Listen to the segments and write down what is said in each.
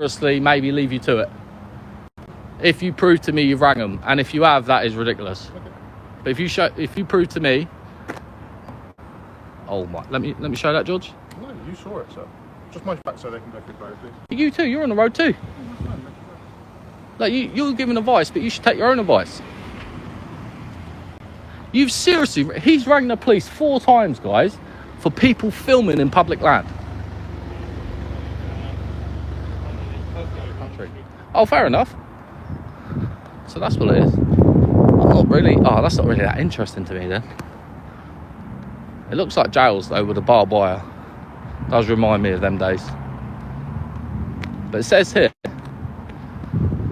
seriously maybe leave you to it. If you prove to me you've rang them, and if you have, that is ridiculous. Okay. But if you prove to me, oh my, let me show that, George. No, you saw it, sir. Just my back so they can go through closely. You too. You're on the road too. Like you're giving advice, but you should take your own advice. You've seriously, he's rang the police 4 times, guys, for people filming in public land. Oh, fair enough. So that's what it is. That's not really that interesting to me then. It looks like jails though with a barbed wire. Does remind me of them days. But it says here,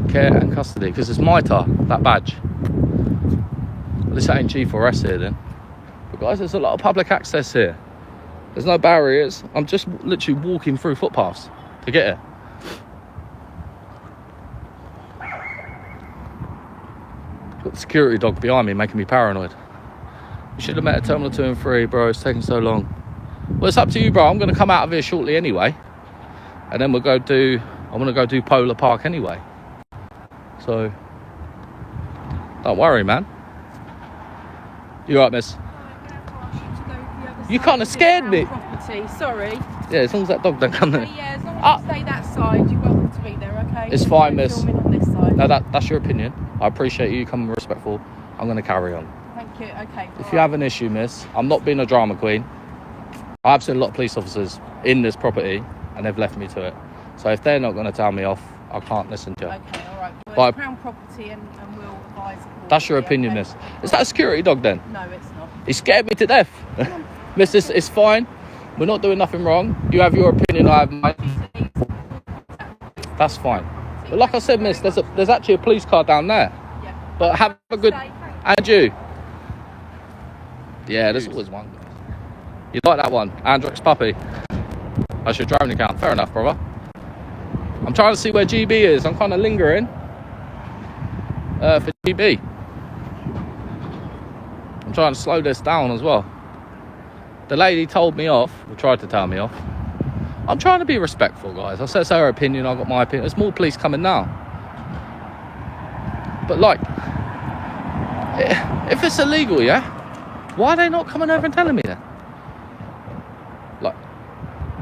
care and custody, because it's MITA, that badge. Well, this ain't G4S here then. But guys, there's a lot of public access here. There's no barriers. I'm just literally walking through footpaths to get here. Got the security dog behind me making me paranoid. You should have met at Terminal 2 and 3, bro. It's taking so long. Well, it's up to you, bro. I'm going to come out of here shortly anyway. And then I'm going to go do Polar Park anyway. So, don't worry, man. You alright, miss? You kind of scared me. Sorry. Yeah, as long as that dog don't come there. Yeah, as long as you stay that side, you're welcome to be there, okay? It's fine, miss. On this side. No, that's your opinion. I appreciate you coming respectful. I'm going to carry on. Thank you, okay. If you have an issue, miss, I'm not being a drama queen. I've seen a lot of police officers in this property and they've left me to it. So if they're not going to tell me off, I can't listen to you. Okay, all right. Well, But it's Crown property and we'll advise. That's your opinion, okay? miss. Is that a security dog then? No, it's not. He scared me to death. Miss, it's fine. We're not doing nothing wrong. You have your opinion, I have mine. That's fine. But like I said, miss, there's actually a police car down there. Yeah. But have a good... And you? Yeah, there's always one. You like that one? Andrex puppy. That's your drone account. Fair enough, brother. I'm trying to see where GB is. I'm kind of lingering for GB. I'm trying to slow this down as well. The lady told me off, or tried to tell me off. I'm trying to be respectful, guys. I said it's her opinion, I got my opinion. There's more police coming now. But like, if it's illegal, yeah, why are they not coming over and telling me that? Like,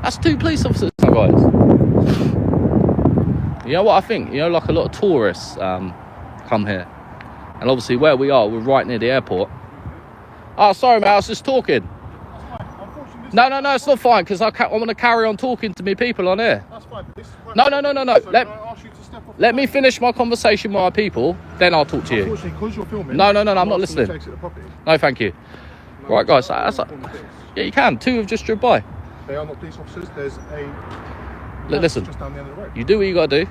that's 2 police officers, guys. You know what I think? You know, like a lot of tourists come here. And obviously where we are, we're right near the airport. Oh, sorry, mate, I was just talking. No, it's not fine, because I want to carry on talking to me people on here. That's fine. No. So Let me finish my conversation with my people, then I'll talk to you. Unfortunately, because you're filming... No, I'm not listening. No, thank you. No, right, guys, yeah, you can. 2 have just driven by. They are not police officers. There's a... Listen, just down the end of the road. you do what you got to do.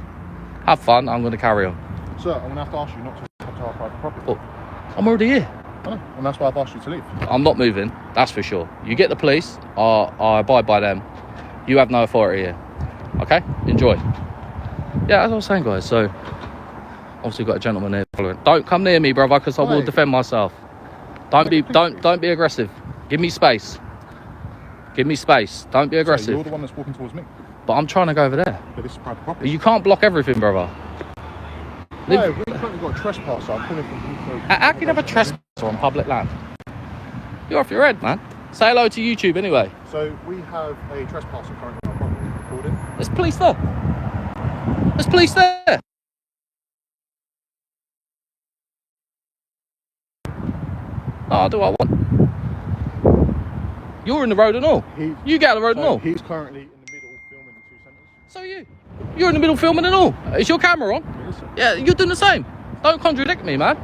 Have fun, I'm going to carry on. Sir, I'm going to have to ask you not to come to our private property. Oh, I'm already here. I know, and that's why I've asked you to leave. I'm not moving, that's for sure. You get the police, I abide by them. You have no authority here. Okay? Enjoy. Yeah, as I was saying, guys, so obviously got a gentleman here following. Don't come near me, brother, because I will defend myself. Don't be aggressive. Give me space. Give me space. Don't be aggressive. So you're the one that's walking towards me. But I'm trying to go over there. But this is private property. You can't block everything, brother. No, we've currently got a trespasser. I'm calling from... How can you have a trespasser on public land? You're off your head, man. Say hello to YouTube anyway. So we have a trespasser currently on our property recording. There's police there. There's police there. Oh, I'll do what I want. You're in the road and all. You get out of the road and all. He's currently in the middle filming the 2 centres. So are you. You're in the middle filming and all. Is your camera on? Yes, sir. Yeah, you're doing the same. Don't contradict me, man.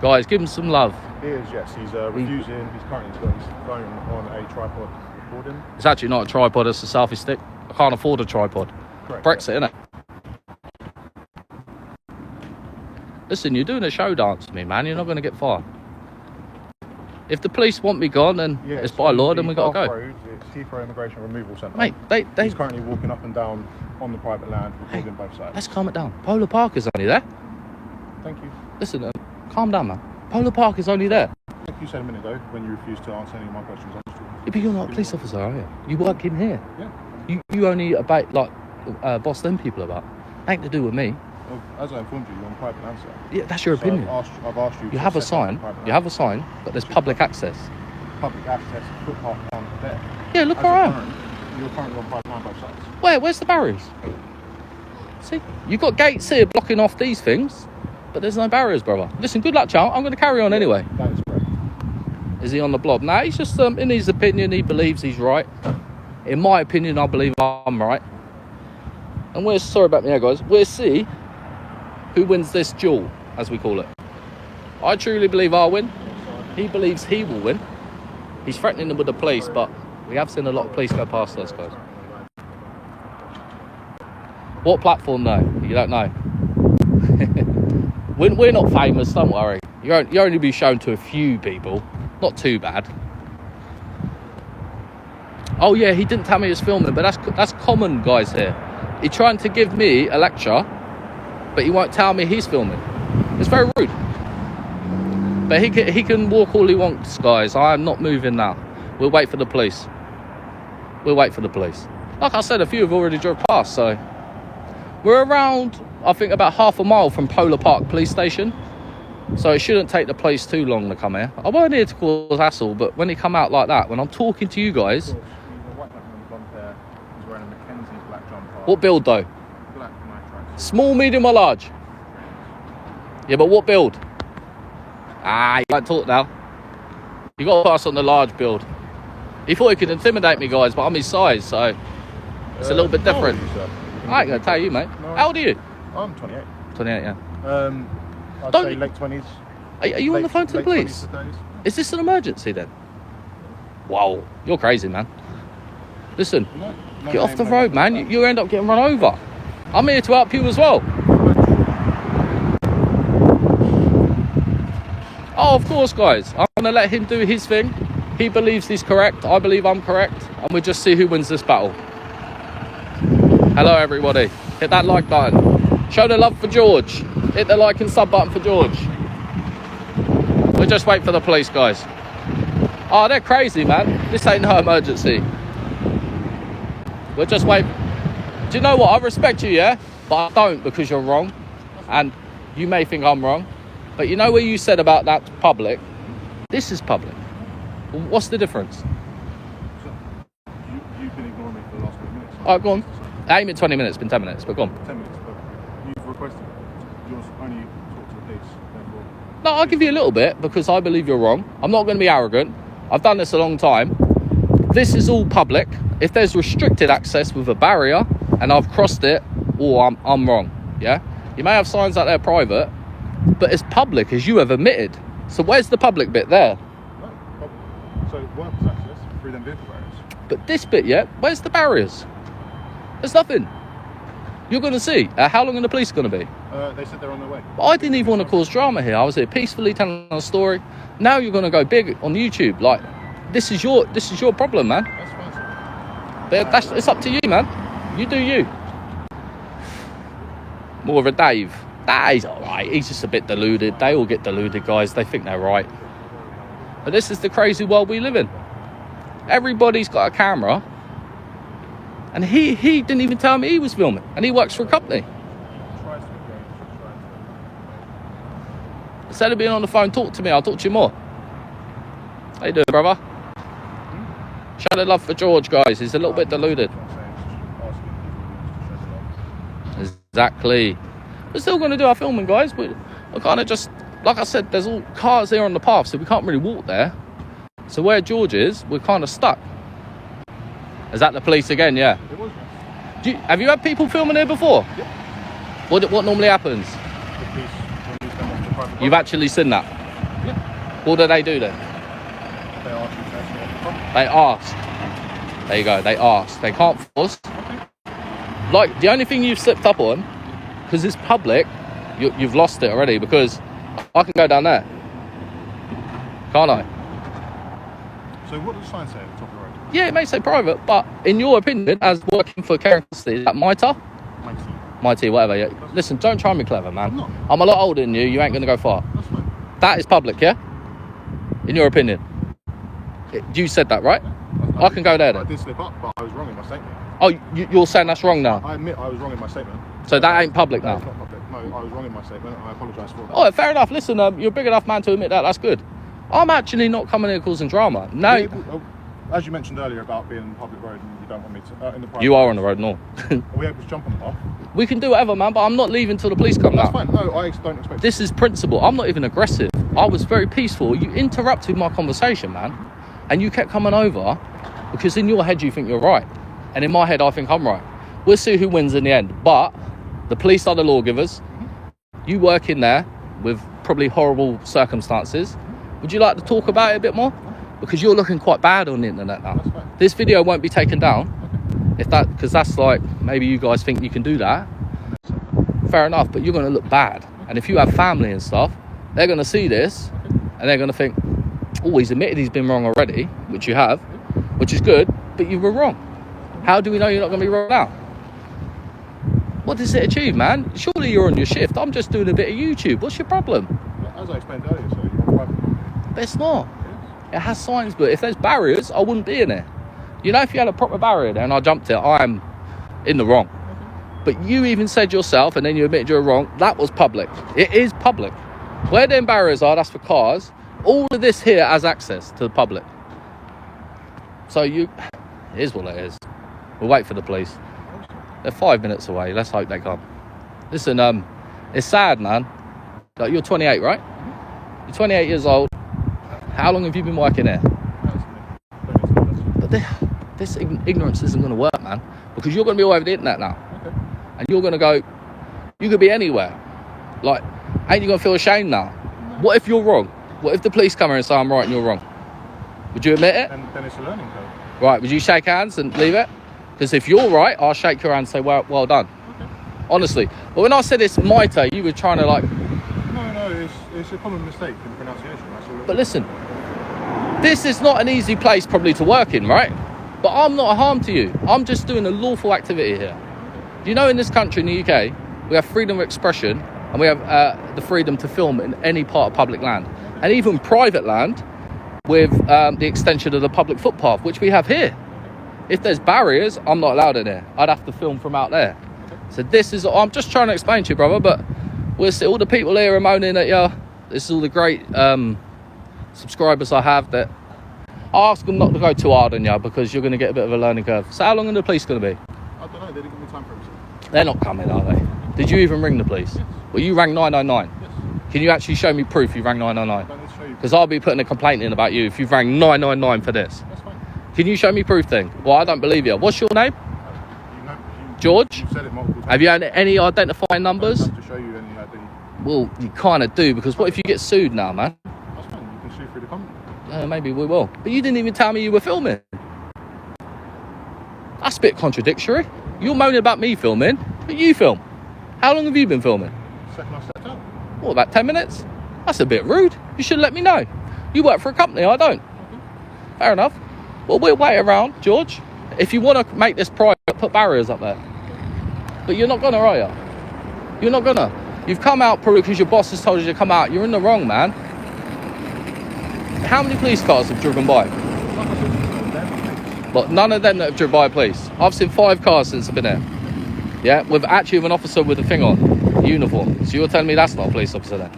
Guys, give him some love. He is, yes. He's refusing. He's currently got his phone on a tripod recording. It's actually not a tripod, it's a selfie stick. I can't afford a tripod. Correct. Brexit, innit? Listen, you're doing a show dance to me, man. You're not going to get far. If the police want me gone, then it's by law, then we got to go. Road, it's Heathrow Immigration Removal Centre. Mate, He's currently walking up and down on the private land, recording both sides. Let's calm it down. Polar Park is only there. Thank you. Listen, calm down, man. Polar Park is only there. Like you said a minute ago, when you refused to answer any of my questions, I was talking. Yeah, but you're not a police officer, are you? You work in here. Yeah. You only about boss them people about. Ain't to do with me. Well, as I informed you, you're on private land, sir. Yeah, that's your opinion. I've asked you. You have a sign. You have a sign, but there's public access. Public access footpath down there. Yeah, look around. You're currently on private land both sides. Where's the barriers? See, you've got gates here blocking off these things, but there's no barriers, brother. Listen, good luck, child. I'm going to carry on anyway. That is correct. Is he on the blob? Nah, he's just in his opinion, he believes he's right. In my opinion, I believe I'm right. And sorry about me here, guys. We'll see who wins this duel, as we call it. I truly believe I'll win. He believes he will win. He's threatening them with the police, but we have seen a lot of police go past us, guys. What platform, though? You don't know. We're not famous, don't worry. You only be shown to a few people. Not too bad. Oh, yeah, he didn't tell me he was filming, but that's common, guys, here. He's trying to give me a lecture, but he won't tell me he's filming. It's very rude. But he can walk all he wants, guys. I am not moving now. We'll wait for the police. We'll wait for the police. Like I said, a few have already drove past, so... We're around, I think, about half a mile from Polar Park Police Station. So it shouldn't take the police too long to come here. I weren't here to cause hassle, but when he come out like that, when I'm talking to you guys... He's wearing a Mackenzie's black jumper. What build, though? Black nitride. Small, medium or large? Yeah, but what build? Ah, you can't talk now. You got to pass on the large build. He thought he could intimidate me, guys, but I'm his size, so it's a little bit different. I ain't going to tell you, mate. No. How old are you? I'm 28. 28, yeah. I'd Don't say you- late 20s. Are you on the phone to the late police? 20s to 30s. Is this an emergency then? Whoa, you're crazy, man. Listen, No get off name, the no road, number. man. You end up getting run over. I'm here to help you as well. Oh, of course, guys. I'm going to let him do his thing. He believes he's correct. I believe I'm correct. And we'll just see who wins this battle. Hello, everybody. Hit that like button. Show the love for George. Hit the like and sub button for George. We'll just wait for the police, guys. Oh, they're crazy, man. This ain't no emergency. We'll just wait. Do you know what? I respect you, yeah? But I don't, because you're wrong. And you may think I'm wrong. But you know where you said about that public? This is public. Well, what's the difference? So, you've been ignoring me for the last 20 minutes. All right, go on. Aim at 20 minutes. It's been 10 minutes, but go on. 10 minutes, but you've requested yours only talk to the police, therefore. No, I'll give you a little bit because I believe you're wrong. I'm not going to be arrogant. I've done this a long time. This is all public. If there's restricted access with a barrier and I've crossed it, I'm wrong. Yeah? You may have signs out there private, but it's public, as you have admitted. So where's the public bit there? No, public. So workers access through them vehicle barriers. But this bit, yeah, where's the barriers? There's nothing. You're going to see. How long are the police going to be? They said they're on their way. But I didn't even want to cause drama here. I was here peacefully telling a story. Now you're going to go big on YouTube. Like, this is your problem, man. That's fine, sir. But it's up to you, man. You do you. More of a Dave. He's all right. He's just a bit deluded. They all get deluded, guys. They think they're right. But this is the crazy world we live in. Everybody's got a camera. And he didn't even tell me he was filming. And he works for a company. Instead of being on the phone, talk to me. I'll talk to you more. How you doing, brother? Show the love for George, guys. He's a little bit deluded. Exactly. We're still going to do our filming, guys. We're kind of just, like I said, there's all cars here on the path, so we can't really walk there. So where George is, we're kind of stuck. Is that the police again? Yeah. It was. Have you had people filming here before? Yep. What normally happens? The police release them off the private You've actually seen that? Yeah. What do they do then? They asked you to take them off the front. They ask. There you go. They ask. They can't force. Like, the only thing you've slipped up on, because it's public, you've lost it already, because I can go down there. Can't I? So what does the sign say at the top of the road? Yeah, it may say private, but in your opinion, as working for care and custody, is that MITA? Mighty, whatever. Yeah. Listen, don't try me clever, man. I'm not. I'm a lot older than you. You ain't going to go far. That's fine. That is public, yeah? In your opinion. You said that, right? I can go there I then. did slip up, but I was wrong in my statement. Oh, you're saying that's wrong now? I admit I was wrong in my statement. So that ain't public now? That's not public. No, I was wrong in my statement, and I apologise for that. Oh, fair enough. Listen, you're a big enough man to admit that. That's good. I'm actually not coming here causing drama. No. As you mentioned earlier about being on the public road and you don't want me to... in the private You are on the road, no. Are we able to jump on the path? We can do whatever, man, but I'm not leaving till the police come That's out. fine. No, I don't expect... This is principle. I'm not even aggressive. I was very peaceful. You interrupted my conversation, man. And you kept coming over because in your head you think you're right. And in my head I think I'm right. We'll see who wins in the end. But the police are the lawgivers. You work in there with probably horrible circumstances. Would you like to talk about it a bit more? Because you're looking quite bad on the internet now. This video won't be taken down. If that, because that's like, maybe you guys think you can do that. Fair enough, but you're going to look bad. And if you have family and stuff, they're going to see this and they're going to think, oh, he's admitted he's been wrong already, which you have, which is good, but you were wrong. How do we know you're not going to be wrong now? What does it achieve, man? Surely you're on your shift. I'm just doing a bit of YouTube. What's your problem? As I explained earlier, so you're on private property. But it's not. It has signs, but if there's barriers, I wouldn't be in there. You know, if you had a proper barrier there and I jumped it, I'm in the wrong. But you even said yourself, and then you admitted you're wrong, that was public. It is public. Where them barriers are, that's for cars. All of this here has access to the public. So it is what it is. We'll wait for the police. They're 5 minutes away. Let's hope they come. Listen, it's sad, man. Like, you're 28, right? You're 28 years old. How long have you been working here? But this ignorance isn't going to work, man. Because you're going to be all over the internet now. Okay. And you're going to go, you could be anywhere. Like, ain't you going to feel ashamed now? What if you're wrong? What if the police come here and say I'm right and you're wrong? Would you admit it? And then it's a learning curve. Right, would you shake hands and leave it? Because if you're right, I'll shake your hand and say, well done. Okay. Honestly. But when I said it's mitre, you were trying to like... No, it's a common mistake in pronunciation. That's all. But listen, this is not an easy place probably to work in, right? But I'm not a harm to you. I'm just doing a lawful activity here. Do you know in this country, in the UK, we have freedom of expression and we have the freedom to film in any part of public land. And even private land with the extension of the public footpath, which we have here. If there's barriers, I'm not allowed in there. I'd have to film from out there. So this is, I'm just trying to explain to you, brother, but we'll see all the people here are moaning at you. This is all the great subscribers I have that I ask them not to go too hard on you because you're going to get a bit of a learning curve. So how long are the police going to be? I don't know, they didn't give me time for it. They're not coming, are they? Did you even ring the police? Yes. Well, you rang 999. Yes. Can you actually show me proof you rang 999? I don't need to show you. Because I'll be putting a complaint in about you if you've rang 999 for this. That's fine. Can you show me proof then? Well, I don't believe you. What's your name? You George? You've said it multiple times. Have you had any identifying numbers? I don't have to show you any ID. Well, you kind of do, because what if you get sued now, man? That's fine, you can sue through the company. Maybe we will. But you didn't even tell me you were filming. That's a bit contradictory. You're moaning about me filming, but you film. How long have you been filming? Second I stepped out. What, about 10 minutes? That's a bit rude. You should let me know. You work for a company, I don't. Fair enough. Well, we'll wait around, George. If you want to make this private, put barriers up there. But you're not gonna, are you? You're not gonna. You've come out probably because your boss has told you to come out. You're in the wrong, man. How many police cars have driven by? But none of them that have driven by police. I've seen 5 cars since I've been here. Yeah, with an officer with a thing on, uniform. So you're telling me that's not a police officer then?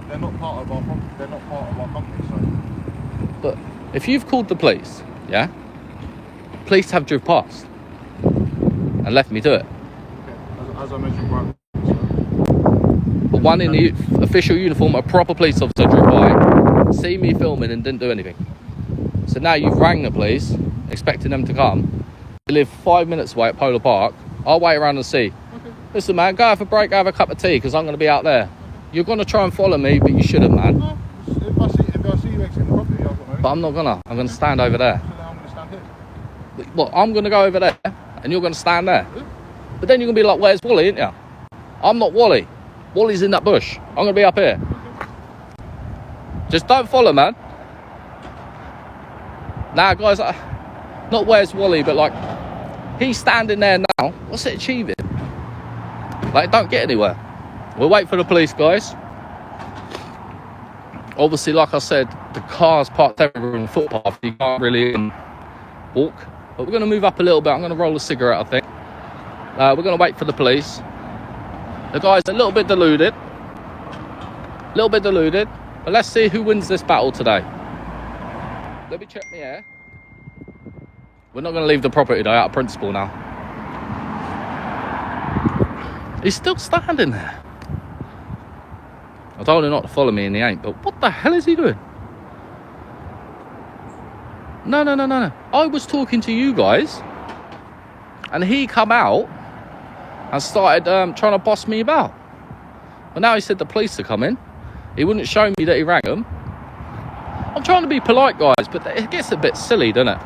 They're not part of our company. They're not part of our company. So. But if you've called the police, yeah, police have driven past and left me to it. As I mentioned, right. But one in the official uniform, a proper police officer drove by, see me filming and didn't do anything. So now you've rang the police, expecting them to come. You live 5 minutes away at Polar Park. I'll wait around and see. Okay. Listen, man, go have a break, go have a cup of tea, because I'm going to be out there. You're going to try and follow me, but you shouldn't, man. No, if I see you exiting the property, I've got no. But I'm not gonna. I'm going to stand over there. So now I'm going to stand here. Well, I'm going to go over there, and you're going to stand there. Yeah. But then you're going to be like, where's Wally, ain't you? I'm not Wally. Wally's in that bush. I'm going to be up here. Just don't follow, man. Nah, guys, not where's Wally, but like, he's standing there now. What's it achieving? Like, don't get anywhere. We'll wait for the police, guys. Obviously, like I said, the car's parked everywhere on the footpath. You can't really walk. But we're going to move up a little bit. I'm going to roll a cigarette, I think. We're going to wait for the police. The guy's a little bit deluded. But let's see who wins this battle today. Let me check my air. We're not going to leave the property though, out of principle now. He's still standing there. I told him not to follow me and he ain't, but what the hell is he doing? No. I was talking to you guys and he come out and started trying to boss me about. But now he said the police are coming. He wouldn't show me that he rang them. I'm trying to be polite, guys, but it gets a bit silly, doesn't it?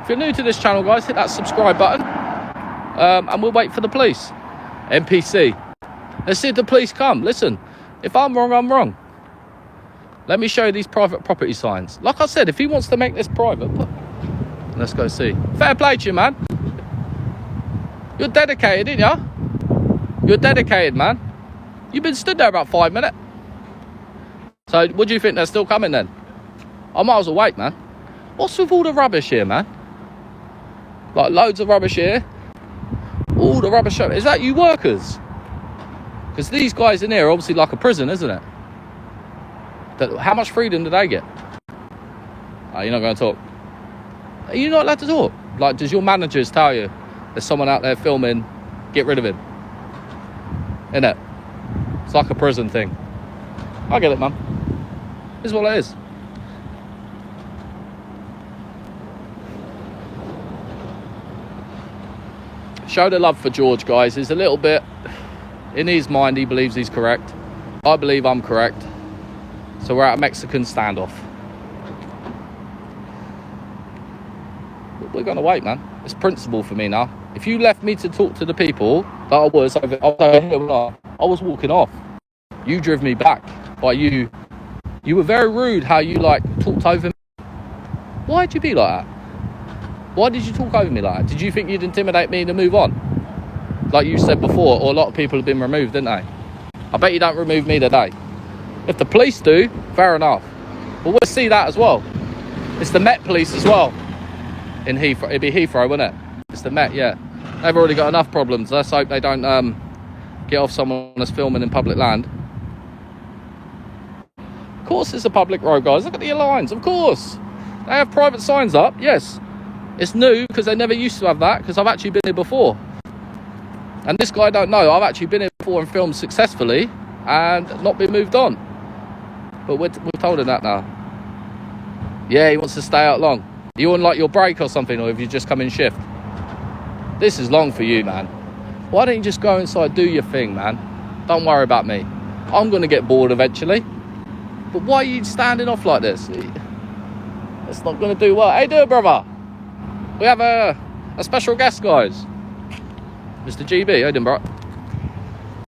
If you're new to this channel, guys, hit that subscribe button. And we'll wait for the police. NPC. Let's see if the police come. Listen, if I'm wrong, I'm wrong. Let me show you these private property signs. Like I said, if he wants to make this private, let's go see. Fair play to you, man. You're dedicated, ain't ya? You're dedicated, man. You've been stood there about 5 minutes. So, what do you think? They're still coming then? I might as well wait, man. What's with all the rubbish here, man? Like, loads of rubbish here. All the rubbish. Is that you workers? Because these guys in here are obviously like a prison, isn't it? How much freedom do they get? Oh, you're not going to talk. Are you not allowed to talk? Like, does your managers tell you there's someone out there filming, get rid of him? Innit? It's like a prison thing. I get it, man. This is what it is. Show the love for George, guys. He's a little bit, in his mind, he believes he's correct. I believe I'm correct. So we're at a Mexican standoff. We're going to wait, man. It's principle for me now. If you left me to talk to the people that I was over here, I was walking off. You drove me back. By you were very rude how you like talked over me. Why'd you be like that? Why did you talk over me like that? Did you think you'd intimidate me to move on? Like you said before, or a lot of people have been removed, didn't they? I bet you don't remove me today. If the police do, fair enough. But we'll see that as well. It's the Met police as well. In Heathrow, it'd be Heathrow, wouldn't it? It's the Met, yeah. They've already got enough problems. Let's hope they don't get off someone that's filming in public land. Of course it's a public road, guys. Look at the lines, of course. They have private signs up, yes. It's new because they never used to have that, because I've actually been here before. And this guy don't know, I've actually been here before and filmed successfully and not been moved on. But we're told him that now. Yeah, he wants to stay out long. You on like your break or something, or have you just come in shift? This is long for you, man. Why don't you just go inside, do your thing, man? Don't worry about me. I'm going to get bored eventually. But why are you standing off like this? It's not going to do well. Hey, brother. We have a special guest, guys. Mr. GB, Edinburgh.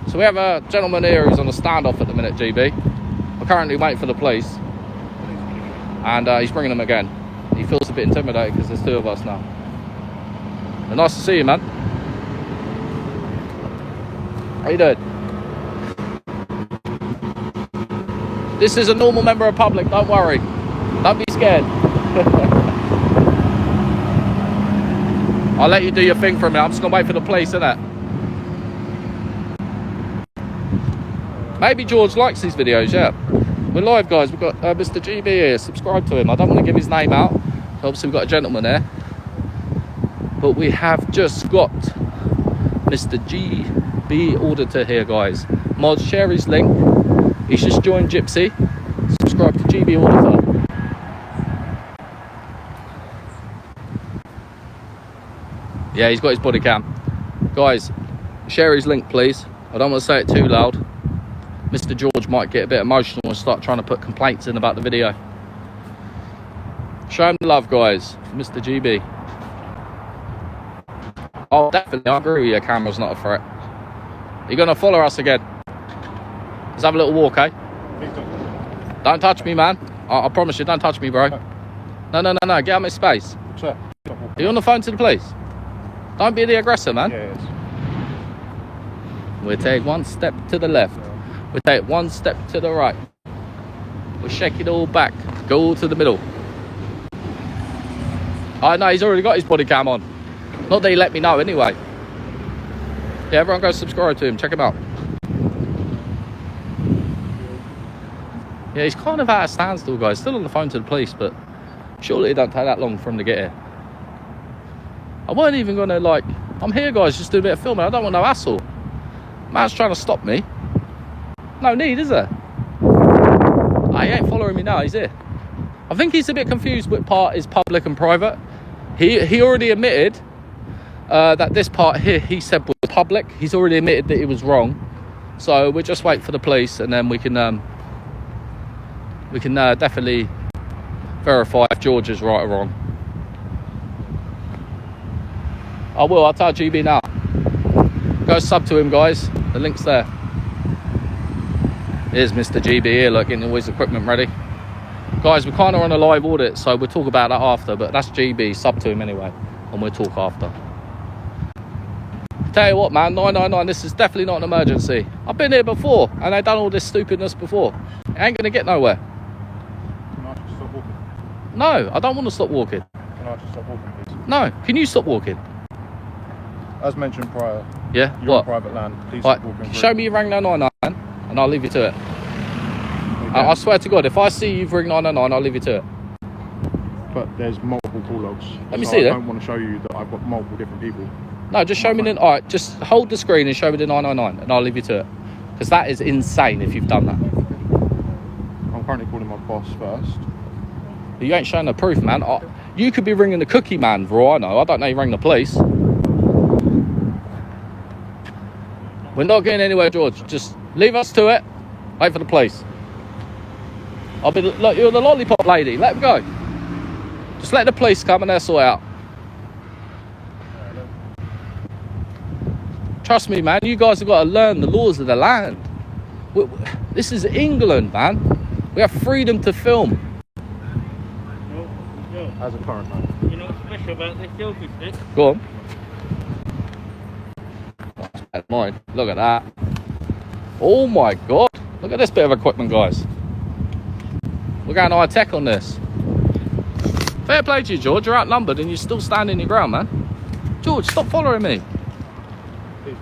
So we have a gentleman here who's on a standoff at the minute, GB. We're currently waiting for the police. And he's bringing them again. He feels a bit intimidated because there's two of us now. But nice to see you, man. How you doing? This is a normal member of public, don't worry. Don't be scared. I'll let you do your thing for a minute. I'm just going to wait for the police, innit? Maybe George likes these videos, yeah. We're live, guys. We've got Mr. GB here. Subscribe to him. I don't want to give his name out. Obviously, we've got a gentleman there. But we have just got Mr. GB Auditor here, guys. Mod, share his link. He's just joined Gypsy. Subscribe to GB Auditor. Yeah, he's got his body cam. Guys, share his link, please. I don't want to say it too loud. Mr. George might get a bit emotional and start trying to put complaints in about the video. Show him the love, guys. Mr. GB. Oh, definitely. I agree with you. Camera's not a threat. You're going to follow us again. Let's have a little walk, eh? Don't touch me, man. I promise you, don't touch me, bro. No. Get out of my space. Sir. Are you on the phone to the police? Don't be the aggressor, man. Yes. We'll take one step to the left. We'll take one step to the right. We'll shake it all back. Go to the middle. I know, he's already got his body cam on. Not that he let me know anyway. Yeah, everyone go subscribe to him. Check him out. Yeah, he's kind of at a standstill, guys. Still on the phone to the police, but surely it don't take that long for him to get here. I weren't even going to, like... I'm here, guys, just do a bit of filming. I don't want no hassle. Man's trying to stop me. No need, is there? Oh, he ain't following me now. He's here. I think he's a bit confused which part is public and private. He already admitted that this part here he said was public. He's already admitted that he was wrong. So we'll just wait for the police, and then we can definitely verify if George is right or wrong. I will. I'll tell GB now. Go sub to him, guys. The link's there. Here's Mr. GB here, look, getting all his equipment ready. Guys, we're kind of on a live audit, so we'll talk about that after, but that's GB. Sub to him anyway, and we'll talk after. Tell you what, man, 999, this is definitely not an emergency. I've been here before, and they've done all this stupidness before. It ain't going to get nowhere. Can I just stop walking? No, I don't want to stop walking. Can I just stop walking, please? No, can you stop walking? As mentioned prior, Yeah, you're what? on private land. Please Right, stop walking. show me you rang 999, and I'll leave you to it. I swear to God, if I see you've ring 999, I'll leave you to it. But there's multiple call logs. Let me so see I that. don't want to show you that I've got multiple different people. No, just show me the... All right, just hold the screen and show me the 999, and I'll leave you to it. Because that is insane if you've done that. I'm currently calling my boss first. You ain't showing the proof, man. You could be ringing the cookie man for all I know. I don't know you rang the police. We're not getting anywhere, George. Just leave us to it. Wait for the police. Look, you're the lollipop lady. Let him go. Just let the police come and they'll sort out. Trust me, man. You guys have got to learn the laws of the land. This is England, man. We have freedom to film. As a current man. You know what's special about this selfie stick? Go on. That's mine. Look at that. Oh my God. Look at this bit of equipment, guys. We're going high tech on this. Fair play to you, George. You're outnumbered and you're still standing your ground, man. George, stop following me. Please.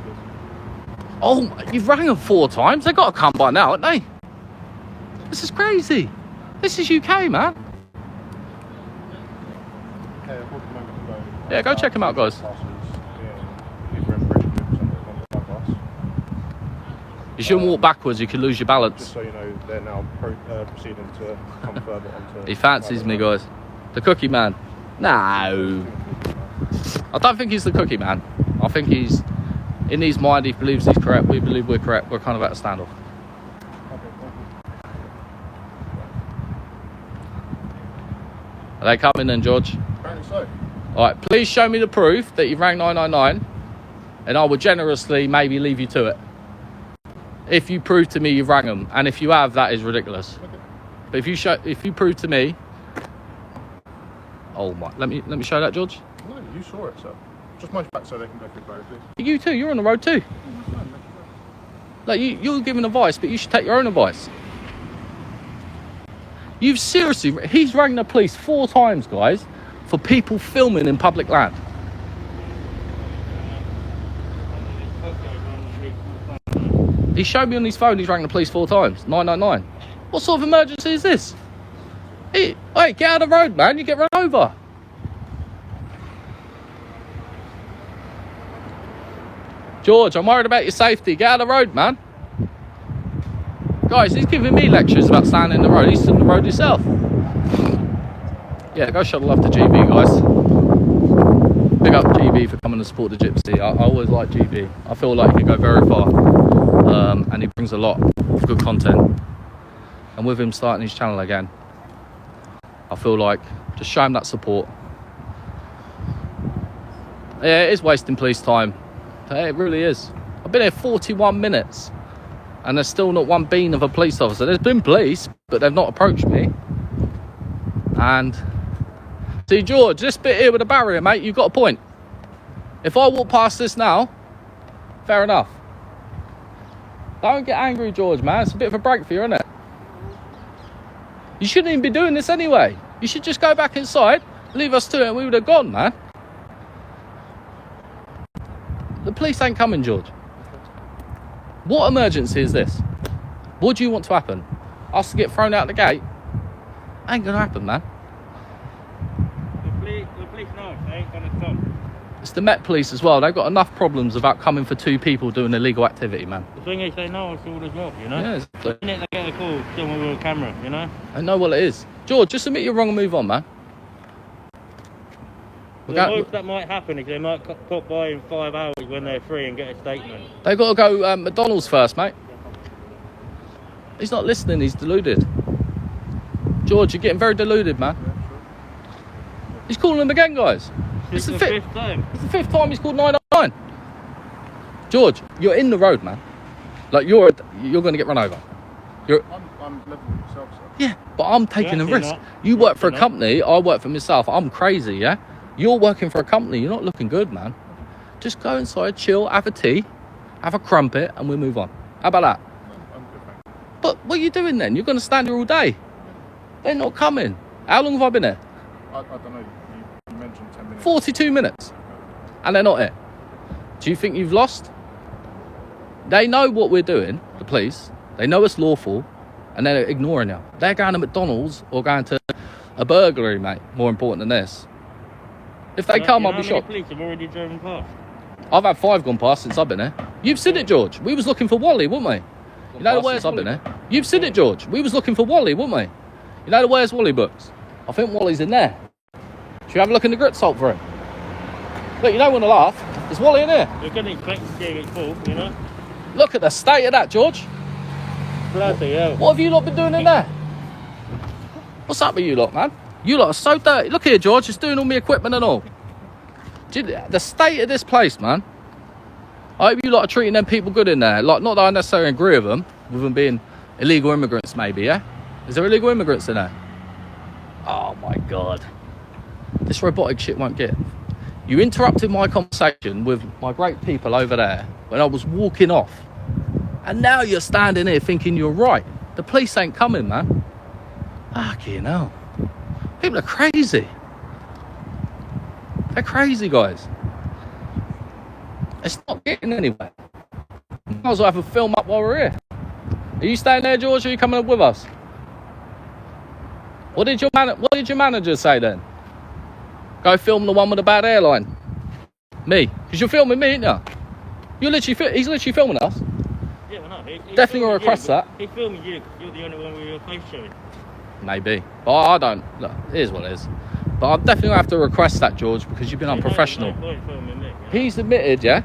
Oh, you've rang them 4 times. They've got to come by now, haven't they? This is crazy. This is UK, man. Okay, I've got the moment to go. Yeah, go check them out, guys. You shouldn't walk backwards. You could lose your balance. Just so you know, they're now proceeding to come further onto... He fancies me, guys. The cookie man. No. I don't think he's the cookie man. I think he's... In his mind, he believes he's correct. We believe we're correct. We're kind of at a standoff. Are they coming then, George? Apparently so. Alright, please show me the proof that you rang 999 and I will generously maybe leave you to it. If you prove to me you've rang them. And if you have, that is ridiculous. Okay. But if you prove to me... Oh my... Let me show that, George. No, you saw it, sir. Just my back so they can go through both, please. You too, you're on the road too. Like, you're giving advice, but you should take your own advice. You've seriously... He's rang the police 4 times, guys, for people filming in public land. He showed me on his phone he's rang the police 4 times. 999. What sort of emergency is this? Hey, get out of the road, man. You get run over. George, I'm worried about your safety. Get out of the road, man. Guys, he's giving me lectures about standing in the road. He's stood in the road himself. Yeah, go show the love to GB, guys. Big up GB for coming to support the Gypsy. I always like GB. I feel like he can go very far. And he brings a lot of good content. And with him starting his channel again, I feel like just show him that support. Yeah, it is wasting police time. It really is. I've been here 41 minutes and there's still not one bean of a police officer. There's been police, but they've not approached me. And see, George, this bit here with the barrier, mate, you've got a point. If I walk past this now, fair enough. Don't get angry, George, man. It's a bit of a break for you, isn't it? You shouldn't even be doing this anyway. You should just go back inside, Leave us to it and we would have gone, man. The police ain't coming, George. What emergency is this? What do you want to happen? Us to get thrown out the gate? Ain't gonna happen, man. The police know they ain't gonna come. It's the Met Police as well. They've got enough problems about coming for 2 people doing illegal activity, man. The thing is, they know it's all the job, you know? Yeah, exactly. The minute they get a call, someone with a camera, you know? I know what it is. George, just admit you're wrong and move on, man. The most that might happen is they might pop by in 5 hours when they're free and get a statement. They've got to go McDonald's first, mate. He's not listening, he's deluded. George, you're getting very deluded, man. He's calling them again, guys. It's the fifth time. It's the 5th time he's called 999. George, you're in the road, man. Like, you're going to get run over. I'm level with myself, sir. Yeah, but I'm taking a You're risk. not. You work for a You're not. company, I work for myself. I'm crazy, yeah? You're working for a company, you're not looking good, man. Just go inside, chill, have a tea, have a crumpet, and we'll move on. How about that? I'm good, thank you. But what are you doing then? You're going to stand here all day. They're not coming. How long have I been here? I don't know. You mentioned 10 minutes. 42 minutes. And they're not here. Do you think you've lost? They know what we're doing, the police. They know it's lawful, and they're ignoring you. They're going to McDonald's or going to a burglary, mate. More important than this. If they come, I'll be shocked. Police have already driven past. I've had 5 gone past since I've been here. You've seen it, George. We was looking for Wally, weren't we? You know the Where's I've been here. You've seen it, George. We was looking for Wally, weren't we? You know the Where's Wally books. I think Wally's in there. Should we have a look in the grit salt for him? Look, you don't want to laugh. Is Wally in here? You're going to expect to see it full, you know? Look at the state of that, George. Bloody hell. What have you lot been doing in there? What's up with you lot, man? You lot are so dirty. Look here, George. It's doing all my equipment and all. The state of this place, man. I hope you lot are treating them people good in there. Like, not that I necessarily agree with them being illegal immigrants, maybe, yeah? Is there illegal immigrants in there? Oh, my God. This robotic shit won't get. You interrupted my conversation with my great people over there when I was walking off. And now you're standing here thinking you're right. The police ain't coming, man. Fucking hell. People are crazy. They're crazy, guys. It's not getting anywhere. Might as well have a film up while we're here. Are you staying there, George, or are you coming up with us? What did your manager say then? Go film the one with the bad airline. Me. Because you're filming me, ain't you? He's literally filming us. Yeah, I know. Definitely gonna request that. He's filming you because you're the only one with your face showing. Maybe. But I don't. Look, it is what it is. But I'm definitely going to have to request that, George, because you've been unprofessional. No point filming me, you know? He's admitted, yeah?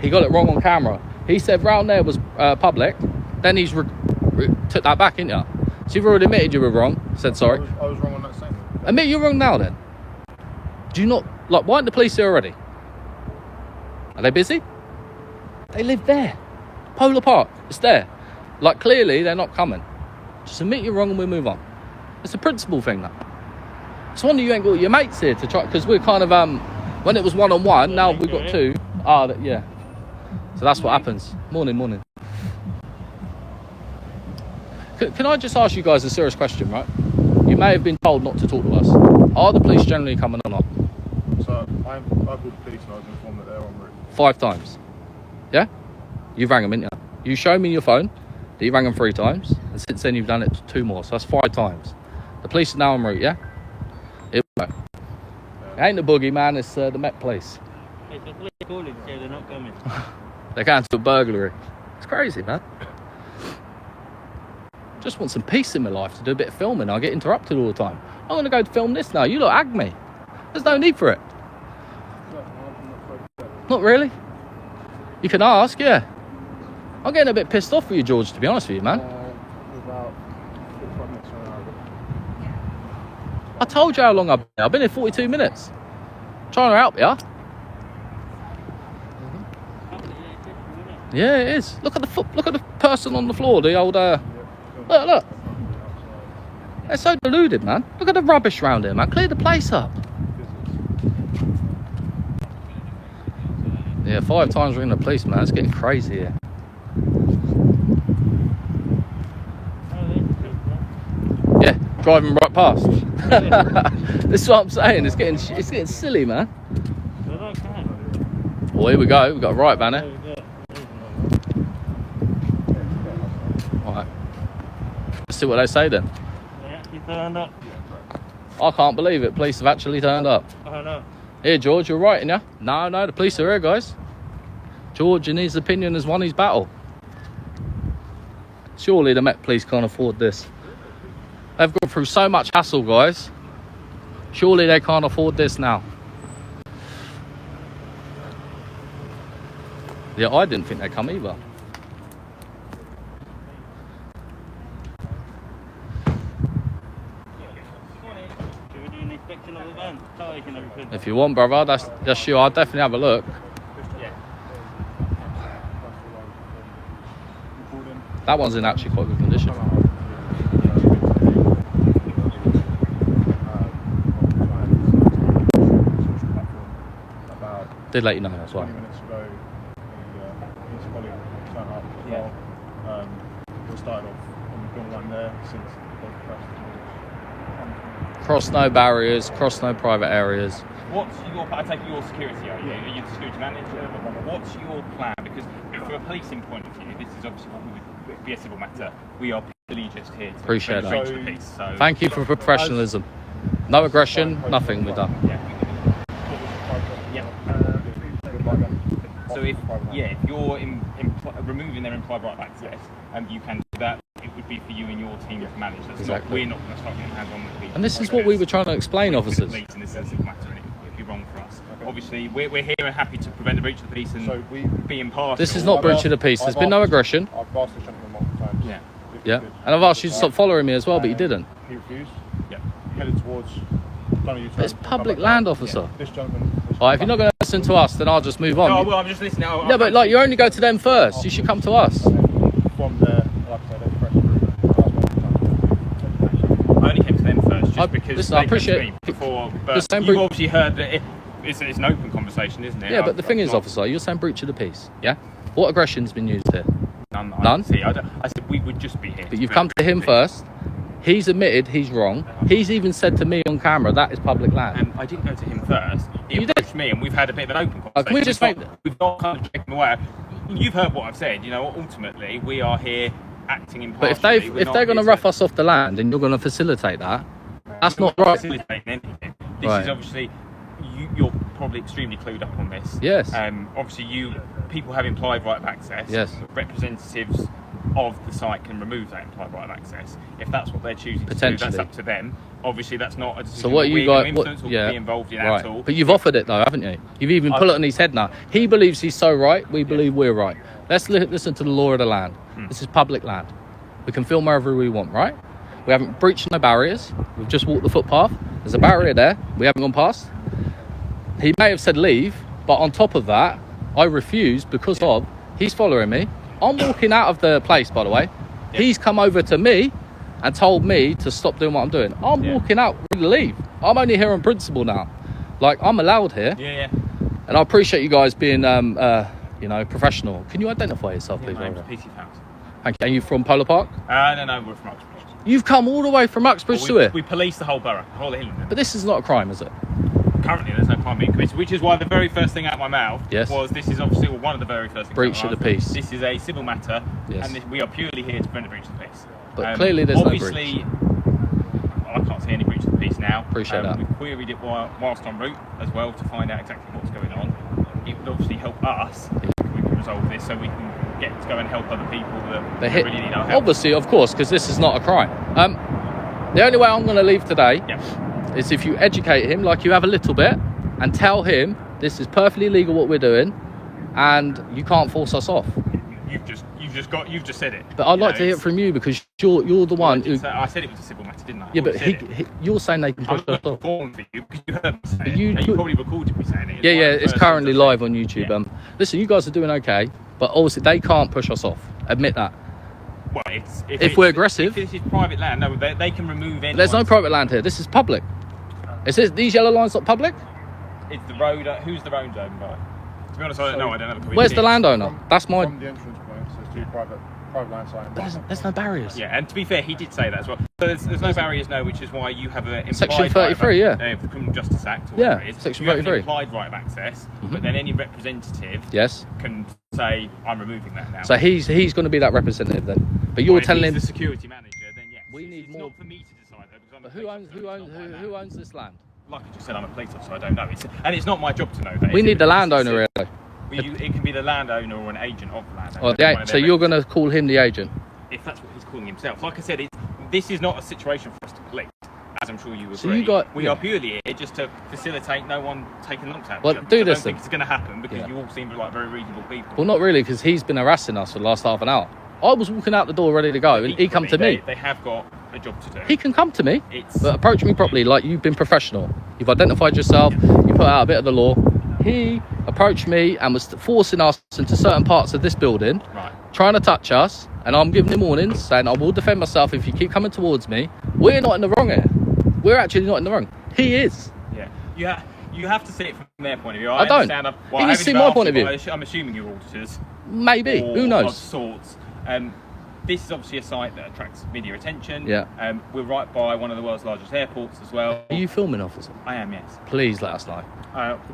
He got it wrong on camera. He said round there was public. Then he's took that back, innit ya? So you've already admitted you were wrong. Said sorry. I was wrong on that statement. Admit you're wrong now, then. Do you not... Like, why aren't the police here already? Are they busy? They live there. Polar Park. It's there. Like, clearly, they're not coming. Just admit you're wrong and we'll move on. It's a principle thing, that. It's wonder you ain't got your mates here to try... Because we're kind of... when it was one-on-one, now we've got 2. Yeah. So that's what happens. Morning. Can I just ask you guys a serious question, right? You may have been told not to talk to us. Are the police generally coming or not? So I called the police and I was informed that they're en route. 5 times. Yeah? You've rang them, didn't you? You showed me your phone that you rang them 3 times. And since then you've done it 2 more. So that's 5 times. The police are now en route, yeah? Here we go. It ain't the boogie, man. It's the Met Police. It's the police calling to say they're not coming. They're going to a burglary. It's crazy, man. Just want some peace in my life to do a bit of filming. I get interrupted all the time. I'm going to go film this now. You lot ag me. There's no need for it. No, I'm not. Not really. You can ask, yeah. I'm getting a bit pissed off with you, George, to be honest with you, man. About 45 minutes or an hour. I told you how long I've been here. I've been here 42 minutes. Trying to help you. Yeah, it is. Look at the person on the floor. The old look. They're so deluded, man. Look at the rubbish around here, man. Clear the place up. Yeah, 5 times ringing the police, man. It's getting crazy here. Yeah, driving right past. This is what I'm saying. It's getting silly, man. They're like that. Well, here we go. We've got a right banner. Right. Let's see what they say then. They actually turned up. I can't believe it. Police have actually turned up. I know. Here, George, you're writing, yeah? No, the police are here, guys. George, in his opinion, has won his battle. Surely the Met Police can't afford this. They've gone through so much hassle, guys. Surely they can't afford this now. Yeah, I didn't think they'd come either. Should we do an inspection of the van? Tyres and everything. If you want, brother, that's you. I'll definitely have a look. Yeah. That one's in actually quite good condition. Did let you know as well. 20 minutes ago, his colleague turned up as well. We started off on the film line there since the press. Cross no barriers, cross no private areas. What's your? I take it your security. Are you the security manager? What's your plan? Because from a policing point of view, this is obviously what would be a civil matter. We are purely just here to Appreciate that. the peace. So Thank you for professionalism. No aggression, nothing we've done. yeah. So if you're removing their implied right of access, you can do that. It would be for you and your team to manage. That's Exactly. We're not going to start getting hands on with people. And this is what we were trying to explain, officers. Police, and this is a civil matter, and it would be wrong for us. Obviously, we're here and happy to prevent the breach of the peace and So be impartial. This is not breach of the peace. There's been no aggression. I've asked the gentleman multiple times. Yeah. Yeah. And I've asked you to stop following me as well, but you didn't. He refused. Yeah. He headed towards. It's public land, officer. This gentleman. All right, if you're not going to listen to us, then I'll just move on. No, well, I'm just listening. No, but like you only go to them first. You should come to us. From there, like I said, they pressed through. I only came to them first just because listen, they I appreciate came to me before. the But same you've breach- obviously heard that it's an open conversation, isn't it? Yeah, but the thing is, not- officer, you're saying breach of the peace. Yeah. What aggression's been used here? None. None? See, I said we would just be here. But you've come to him first. He's admitted he's wrong. He's even said to me on camera that is public land. And I didn't go to him first. He You did. approached me, and we've had a bit of an open conversation. Can we just make- We've not kind of checked him away. You've heard what I've said. You know, ultimately, we are here acting impartially. But if they're going to rough us off the land and you're going to facilitate that, that's not right. Facilitating anything. This Right. is obviously you're probably extremely clued up on this. Yes. Obviously, people have implied right of access. Yes. Representatives of the site can remove that implied right of access if that's what they're choosing to do. Potentially. That's up to them. Obviously, that's not a decision So what that you we're got? going to influence or Yeah. be involved in Right. at all. But you've offered it though, haven't you? You've even put it on his head now. He believes he's so right. We believe we're right. Let's listen to the law of the land. This is public land. We can film wherever we want, right? We haven't breached no barriers. We've just walked the footpath. There's a barrier there. We haven't gone past. He may have said leave, but on top of that, I refused because of he's following me. I'm walking out of the place, by the way. Yeah. He's come over to me and told me to stop doing what I'm doing. I'm walking out, ready to leave. I'm only here on principle now. Like, I'm allowed here. Yeah. And I appreciate you guys being, professional. Can you identify yourself, please? My name's brother? PC Pounds. Thank you. Are you from Polar Park? No, we're from Uxbridge. You've come all the way from Uxbridge to here. We police the whole borough, the whole of Hillingdon. But this is not a crime, is it? Currently, there's no crime being committed, which is why the very first thing out of my mouth was this is obviously one of the very first things. Breach out of my the mouth. peace. This is a civil matter, Yes. and we are purely here to prevent a breach of the peace. But clearly there's no obviously, I can't see any breach of the peace now. Appreciate that. We've queried it whilst en route as well to find out exactly what's going on. It would obviously help us if we can resolve this so we can get to go and help other people that really need our help. Obviously, of course, because this is not a crime. The only way I'm going to leave today is if you educate him like you have a little bit and tell him this is perfectly legal what we're doing and you can't force us off. You've just said it. But I'd like to hear it from you because you're the one who... I said it was a civil matter, didn't I? Yeah, but you're saying they can I'm push us not off. informed for you because you heard me say it. You And you probably recorded me saying it. Yeah, one of the it's first currently things I live said. on YouTube. Yeah. Listen, you guys are doing okay, but obviously they can't push us off. Admit that. Well, If we're aggressive... If this is private land, no, they can remove anyone. There's no private land here. This is public. These yellow lines not public? It's the road. Who's the road owned by? To be honest, I don't know. I don't have a clue. Where's the landowner? That's my... From the entrance point, so there's two private private land sign. There's no barriers. Yeah, and to be fair, he did say that as well. So there's no barriers, no, which is why you have an implied Section right 33, of, yeah. the Criminal Justice Act, or Yeah, whatever it is. Section you have 33. an implied right of access, but then any representative Yes. can say, I'm removing that now. So he's going to be that representative then. But you're Well, if telling he's him the security manager, then yes. We need it's more- not for me to decide, though, because I'm But the police officer, who owns this land? Like I just said, I'm a police officer, I don't know. And it's not my job to know that. We It's need the in landowner police. really. It can be the landowner or an agent of the landowner. Oh, One of so their you're going to call him the agent? if that's what he's calling himself. Like I said, this is not a situation for us to collect, as I'm sure you agree. So you got- we yeah. are purely here just to facilitate no one taking lumps out of Well, each other, do which this I don't think then. it's going to happen because Yeah. you all seem like very reasonable people. Well, not really, because he's been harassing us for the last half an hour. I was walking out the door ready to go, and he come to Equally, me. They have got a job to do. He can come to me, It's- but approach me properly, like you've been professional. You've identified yourself, you put out a bit of the law. He approached me and was forcing us into certain parts of this building, Right. trying to touch us, and I'm giving him warnings, saying I will defend myself if you keep coming towards me. We're not in the wrong here. We're actually not in the wrong. He is. Yeah. You have to see it from their point of view. I don't. Understand. You can see my point of view. I'm assuming you're auditors. Maybe. Or Who of knows? sorts. This is obviously a site that attracts media attention. Yeah. We're right by one of the world's largest airports as well. Are you filming, officer? I am, yes. Please let us know.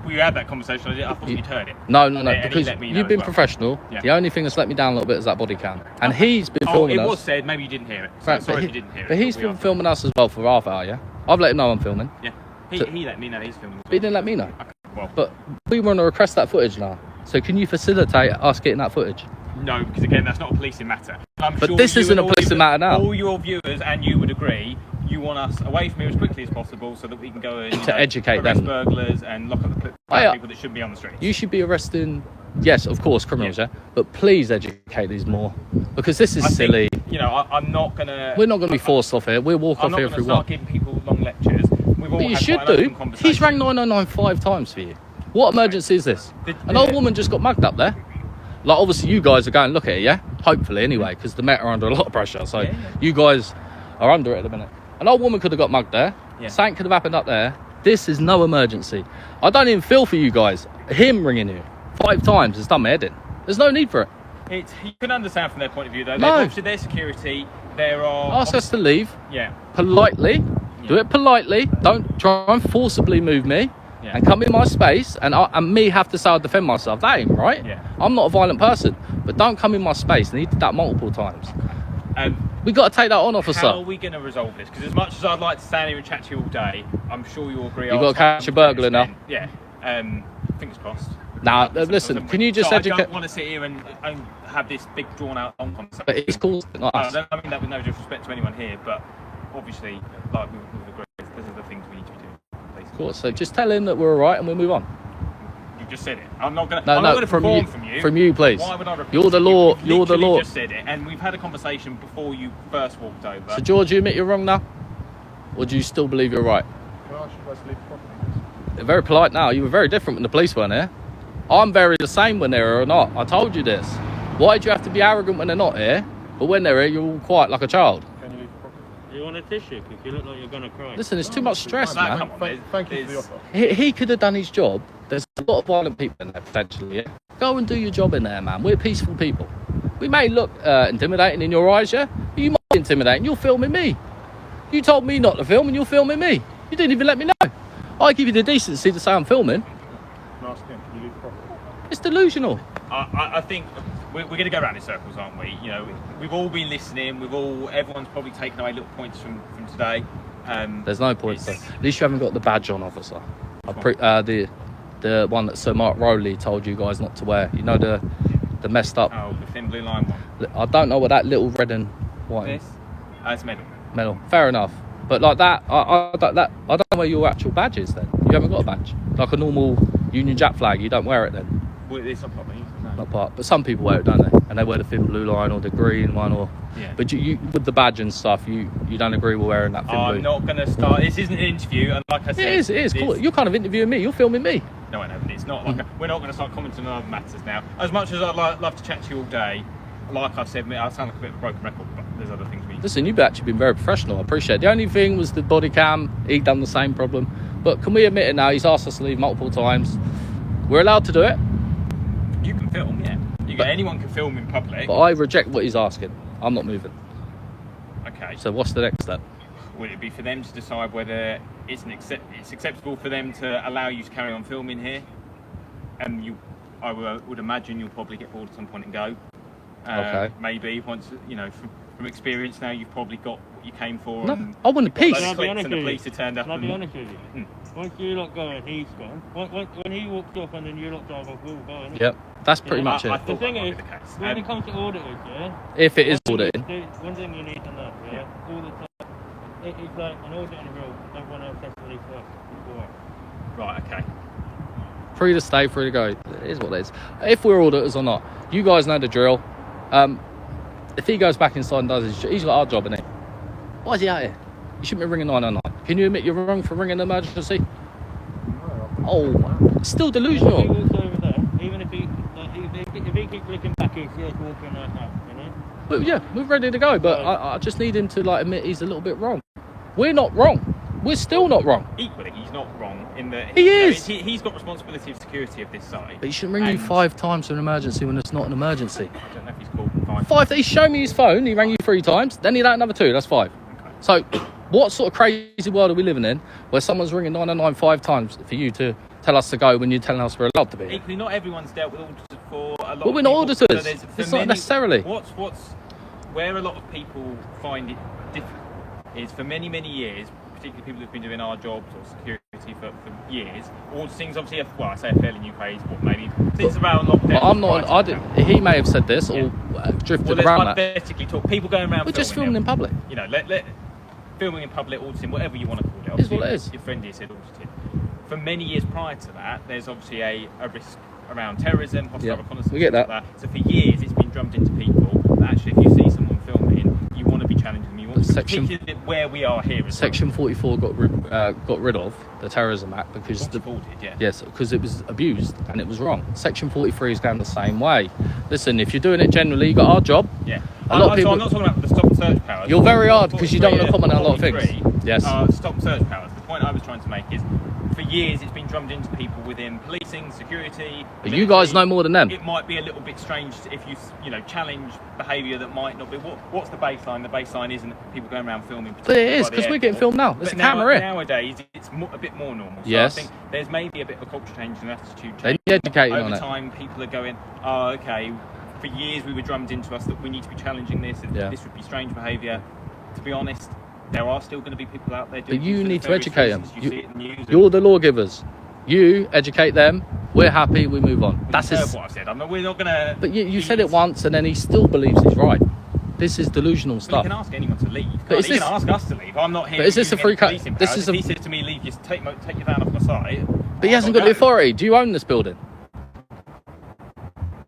We had that conversation. I thought you'd heard it. No, And he because let me know you've as been well. professional. Yeah. The only thing that's let me down a little bit is that body cam. And he's been filming it us. was said. Maybe you didn't hear it. So Right, sorry if you didn't hear it. but he's we been are. filming us as well for half hour, yeah? I've let him know I'm filming. Yeah. So- He let me know he's filming. as But he well. didn't let me know. Okay, well, But we want to request that footage now. So can you facilitate us getting that footage? no, because again, that's not a policing matter. I'm But sure this you isn't and a all policing your- matter now. All your viewers and you would agree. You want us away from here as quickly as possible so that we can go and To educate arrest them. burglars and lock up the people that shouldn't be on the streets. You should be arresting, yes, of course, criminals, yeah? But please educate these more. Because this is I think, silly. I'm not gonna. We're not going to be forced off here. We'll walk I'm off not here going if to we start want. giving people long lectures. We've all But you had should quite an open do. conversation. He's rang 999 5 times for you. What emergency is this? An old woman just got mugged up there. Like, obviously, you guys are going to look at it, yeah? Hopefully, anyway, because the Met are under a lot of pressure. So, you guys are under it at the minute. An old woman could have got mugged there. Yeah. Something could have happened up there. This is no emergency. I don't even feel for you guys. Him ringing you 5 times has done my head in. There's no need for it. You can understand from their point of view, though. No. Obviously, their security. There are. Ask us to leave Yeah. politely. Do it politely. Don't try and forcibly move me. Yeah. And come in my space and me have to say I'll defend myself. That ain't right. Yeah. I'm not a violent person, but don't come in my space. And he did that multiple times. We got to take that on, officer. How are we going to resolve this? Because as much as I'd like to stand here and chat to you all day, I'm sure you'll agree. You've got to catch a burglar now. Yeah. Fingers crossed. Now, listen, can you just I educate? don't want to sit here and have this big drawn out long conversation. But he's called not I us. don't mean that with no disrespect to anyone here, but obviously, like we've agreed, these are the things we need to be doing. Of course. So just tell him that we're all right and we'll move on. You just said it. I'm not going to. No, I'm not no, going to from perform you, from you. from you, please. Why would I repeat You're the it? law. You've You're the literally law. just said it, and we've had a conversation before you first walked over. So George, you admit you're wrong now, or do you still believe you're right? Can I ask you guys to leave the property, please? You're very polite now. You were very different when the police weren't here. I'm very the same when they're here or not. I told you this. Why do you have to be arrogant when they're not here, but when they're here, you're all quiet like a child? Can you leave the property? You want a tissue? Because you look like you're going to cry. Listen, it's too much stress, That- man. come on, Thank you for the there's- offer. He could have done his job. There's a lot of violent people in there potentially. Yeah? Go and do your job in there, man. We're peaceful people. We may look intimidating in your eyes, yeah, but you might be intimidating. You're filming me. You told me not to film, and you're filming me. You didn't even let me know. I give you the decency to say I'm filming. Can I ask again, can you leave the property? It's delusional. I think we're going to go around in circles, aren't we? You know, we've all been listening. Everyone's probably taken away little points from today. There's no point. So. It's- At least you haven't got the badge on, officer. The one that Sir Mark Rowley told you guys not to wear. You know the messed up. Oh, the thin blue line one. I don't know what that little red and white This? It's medal. medal. Fair enough. But like that, I don't know where your actual badge is. Then you haven't got a badge, like a normal Union Jack flag. You don't wear it then. Well, it's not properly. No. Not part, but some people wear it, don't they? And they wear the thin blue line or the green one, or. Yeah. But you with the badge and stuff, you don't agree with wearing that thin blue. I'm not going to start. This isn't an interview, and like I said, It is. Cool. You're kind of interviewing me. You're filming me. No, I know, but it's not like we're not going to start commenting on other matters now. As much as I'd love to chat to you all day, like I've said, I sound like a bit of a broken record, but there's other things we. Listen, you've actually been very professional. I appreciate it. The only thing was the body cam. He'd done the same problem. But can we admit it now? He's asked us to leave multiple times. We're allowed to do it. You can film, yeah. Anyone can film in public. But I reject what he's asking. I'm not moving. Okay. So what's the next step? Would it be for them to decide whether it's acceptable for them to allow you to carry on filming here? And I would imagine you'll probably get bored at some point and go. Okay. Maybe once, from experience now, you've probably got what you came for. No, and I want a peace. those Can I be clicks honest and the with you? police have turned up. Can I be and- honest with you? Once you lot go and he's gone, when he walks off and then you lot drive off, we'll go. innit? Yep, that's pretty Yeah, much I it. thought The thing that might is, be the case. when it comes to auditors, yeah. If it is one thing auditing. one thing you need to know, yeah, all the time, it's like an auditing rule. Everyone else has to leave first before. Right, okay. Free to stay, free to go. It is what it is. If we're auditors or not, you guys know the drill. If he goes back inside and does his job, he's got our job, innit? Why is he out here? You shouldn't be ringing 999. Can you admit you're wrong for ringing an emergency? Oh, it's still If he delusional. walks over there, even if he keeps looking back, he's just walking like that, you know. But yeah, we're ready to go. But I just need him to admit he's a little bit wrong. We're not wrong. We're still not wrong. Equally, he's not wrong in that He is. He's got responsibility of security of this site. But he shouldn't ring you And 5 times for an emergency when it's not an emergency. I don't know if he's called 5. 5. He showed me his phone. He rang you 3 times. Then he had another 2. That's 5. Okay. So, what sort of crazy world are we living in where someone's ringing 999 5 times for you to tell us to go when you're telling us we're allowed to be? Equally, not everyone's dealt with auditors for a lot. Well, of we're not people. auditors. So there's- for It's not many- necessarily. Where a lot of people find it difficult is for many years, particularly people who've been doing our jobs or security for years. Auditing's obviously I say a fairly new craze, but maybe since around lockdown. But I'm not. He may have said this or drifted Well, around let's that. hypothetically talk. People going around. We're just filming in public. Let filming in public, auditing, whatever you want to call it. Is what Obviously, it is. Your friend here said auditing. For many years prior to that, there's obviously a risk around terrorism, hostile Yeah, reconnaissance. we get that. Like So for years, it's been drummed into people that actually, if you see someone filming, you want to be challenging them. You want to, Section- particularly where we are here. As Section 44 got rid of the Terrorism Act because because it was abused and it was wrong. Section 43 is going the same way. Listen, if you're doing it generally, you got our job. Yeah. A lot of people. So I'm not talking about the stop and search powers. You're very hard because you don't want to comment on a lot of 43 things. Yes. Stop and search powers. The point I was trying to make is, for years, it's been drummed into people within policing, security. But you guys know more than them. It might be a little bit strange if you challenge behaviour that might not be. What's the baseline? The baseline isn't people going around filming. But it is by the because we're getting airport. filmed now. There's But a camera here. Nowadays, it's a bit more normal. So Yes. I think there's maybe a bit of a culture change and attitude They change. need educating Over on it. time, people are going, oh, okay. For years, we were drummed into us that we need to be challenging this, and Yeah. this would be strange behaviour. To be honest, there are still going to be people out there doing But you things for need to nefarious educate them. reasons. You see it in the news. You're the lawgivers. You educate them. We're happy. We move on. That's You've heard his. what I've said. We're not going to. But you said it once, and then he still believes he's right. This is delusional You stuff. can ask anyone to leave. But is You this- can ask us to leave. I'm not here. But is this using a free any cut- policing this powers. is If a- he says to me, leave, just take your van off my site. But he hasn't got the authority. Do you own this building?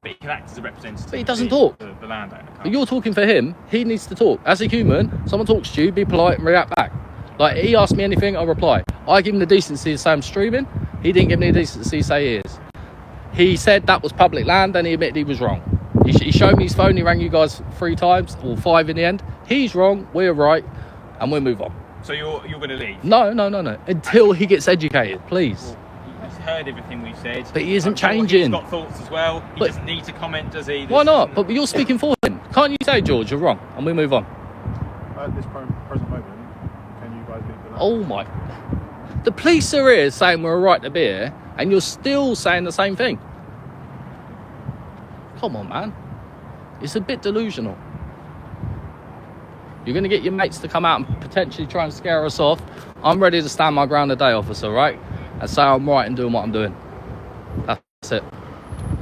But he can act as a representative. But he doesn't of talk. The landowner. But you're talking for him. He needs to talk. As a human, someone talks to you, be polite and react back. Like, he asked me anything, I'll reply. I give him the decency to say I'm streaming. He didn't give me the decency to say he is. He said that was public land, and he admitted he was wrong. He showed me his phone. He rang you guys 3 times, or 5 in the end. He's wrong, we're right, and we'll move on. So you're going to leave? No. Until he gets educated, please. He's heard everything we've said. But he isn't I'm sure changing. He's got thoughts as well. He But- doesn't need to comment, does he? Why This not? isn't- But you're speaking for him. Can't you say, George, you're wrong, and we move on? At this present moment, can you guys leave the land? Oh my. The police are here saying we're right to be here, and you're still saying the same thing. Come on, man. It's a bit delusional. You're going to get your mates to come out and potentially try and scare us off. I'm ready to stand my ground today, officer, right? And say I'm right and doing what I'm doing. That's it.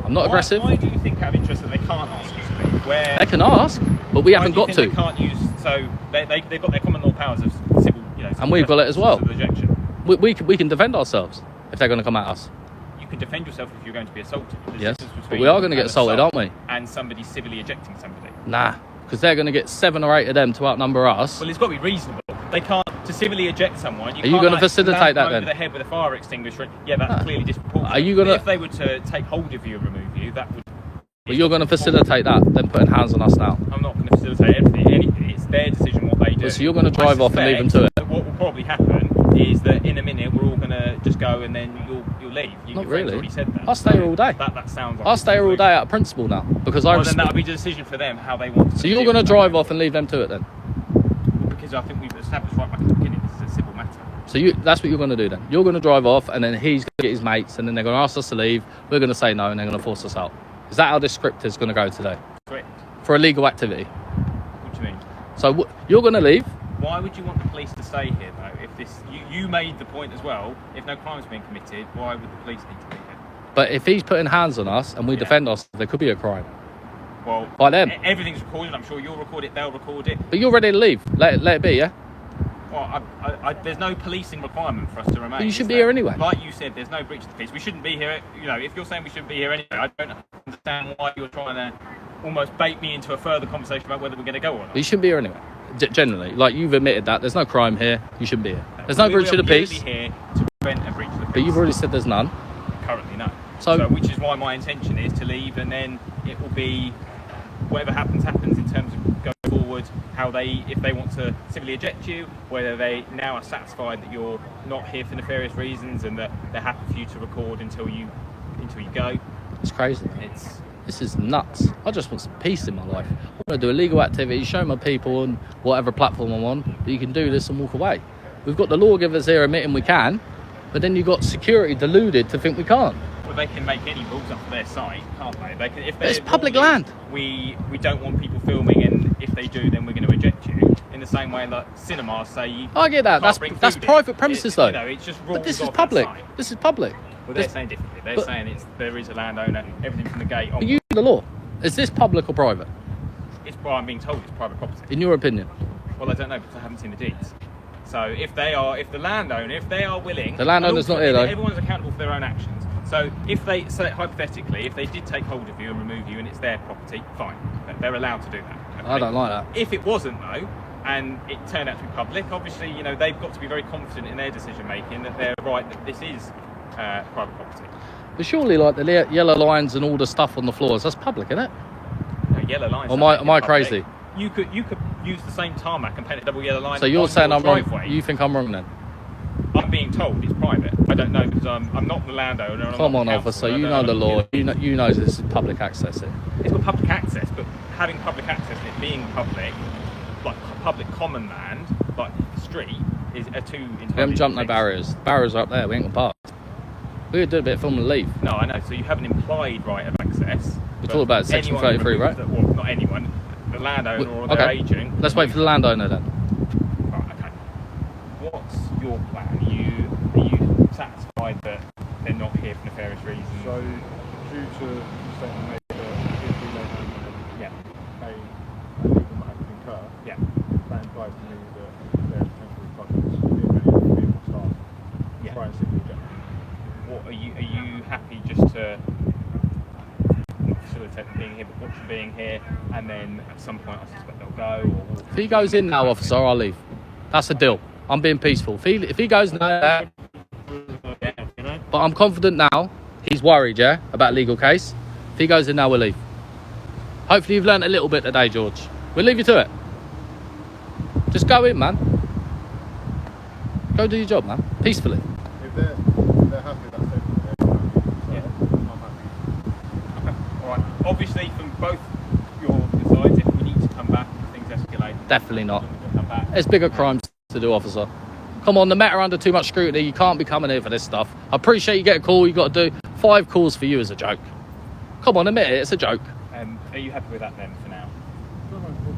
I'm not aggressive. Why do you think, out of interest, that they can't ask you to leave? Where They can ask, but we why haven't do you got think to. They can't use. So they've got their common law powers of civil, And we've got it as well. civil ejection. We can defend ourselves if they're going to come at us. You can defend yourself if you're going to be assaulted. There's a Yes, difference but between we are going to get an assaulted, assault aren't we? And somebody civilly ejecting somebody. Nah, because they're going to get 7 or 8 of them to outnumber us. Well, it's got to be reasonable. They can't to civilly eject someone. Are you can't, gonna facilitate slam that them then? over the head with a fire extinguisher. Yeah, that's clearly disproportionate. Are you gonna- If they were to take hold of you and remove you, that would. But you're going to facilitate that, then putting hands on us now. I'm not going to facilitate anything. It's their decision what they do. Well, so you're gonna drive I off and leave them to suspect it? that what will probably happen is that in a minute we're all going to just go and then you'll leave. Not your friend's really. already said that. I'll stay here all day. That sounds like I'll stay here all day out of principle now because I. Well, then that'll be the decision for them how they want to. So you're going to drive off and leave them to it then? Because I think we've established right back at the beginning this is a civil matter. So that's what you're going to do then. You're going to drive off and then he's going to get his mates and then they're going to ask us to leave. We're going to say no and they're going to force us out. Is that how this script is going to go today? Correct. For illegal activity? What do you mean? So you're going to leave? Why would you want the police to stay here though? If this, you made the point as well, if no crime's been committed, why would the police need to be here? But if he's putting hands on us and we defend us, there could be a crime. Well, by them. Everything's recorded. I'm sure you'll record it. They'll record it. But you're ready to leave. Let it be, yeah? Well, there's no policing requirement for us to remain. But you should be here anyway. Like you said, there's no breach of the peace. We shouldn't be here. You know, if you're saying we shouldn't be here anyway, I don't understand why you're trying to almost bait me into a further conversation about whether we're going to go or not. But you shouldn't be here anyway. Generally, like you've admitted that there's no crime here. You shouldn't be here. There's no breach of the peace. We're here to prevent a breach of the peace. But you've already said there's none. Currently, no. So which is why my intention is to leave, and then it will be whatever happens in terms of going forward. If they want to civilly eject you, whether they now are satisfied that you're not here for nefarious reasons, and that they're happy for you to record until you go. It's crazy. This is nuts. I just want some peace in my life. I want to do illegal activities, show my people on whatever platform I'm on that you can do this and walk away. We've got the lawgivers here admitting we can, but then you've got security deluded to think we can't. Well, they can make any rules up for their site, can't they? They can, it's public land. We don't want people filming, and if they do, then we're going to eject you. In the same way that cinemas say you. I get that. That's private premises, though. You know, it's just rules. But this is public. This is public. Well, they're saying differently. They're saying there is a landowner, everything from the gate on. But you know the law. Is this public or private? I'm being told it's private property. In your opinion? Well, I don't know because I haven't seen the deeds. So if they are willing, the landowner's not here though. Everyone's accountable for their own actions. So hypothetically, if they did take hold of you and remove you, and it's their property, fine, they're allowed to do that. Okay? I don't like that. If it wasn't though, and it turned out to be public, obviously, they've got to be very confident in their decision making that they're right that this is private property. But surely, like the yellow lines and all the stuff on the floors, that's public, isn't it? No, yellow lines. Or am I crazy? You could use the same tarmac and paint a double yellow line. So you're saying I'm wrong? Driveway. You think I'm wrong then? I'm being told it's private. I don't know because I'm not the landowner. Come on, officer. You know the law. You know this is public access here. It's got public access, but having public access and it being public, like public common land, like street, is a two. We haven't jumped no barriers. Barriers are up there. We ain't gonna park. We could do a bit of film and leave. No, I know. So you have an implied right of access. We're talking about section 33, right? Well, not anyone. The landowner or their agent. Let's wait for the landowner then. Right, okay. What's your plan? Are you satisfied that they're not here for nefarious reasons? So, due to the statement made that if we don't have a legal matter to incur, that implies to me that there are potential problems if any of the vehicle staff try and simply eject them. What are you happy just to facilitate them being here, but watch them being here, and then at some point I suspect they'll go? Or If he goes in now, officer, I'll leave. That's a deal. I'm being peaceful. If he goes now, but I'm confident now. He's worried, about legal case. If he goes in now, we'll leave. Hopefully you've learnt a little bit today, George. We'll leave you to it. Just go in, man. Go do your job, man. Peacefully. If they're happy with that statement, I'm happy. Okay. All right. Obviously, from both your sides, if we need to come back, if things escalate. Definitely not. We'll come back. There's bigger crimes to do, officer. Come on, the Met are under too much scrutiny. You can't be coming here for this stuff. I appreciate you get a call. You got to do 5 calls for you as a joke. Come on, admit it. It's a joke. Are you happy with that then for now?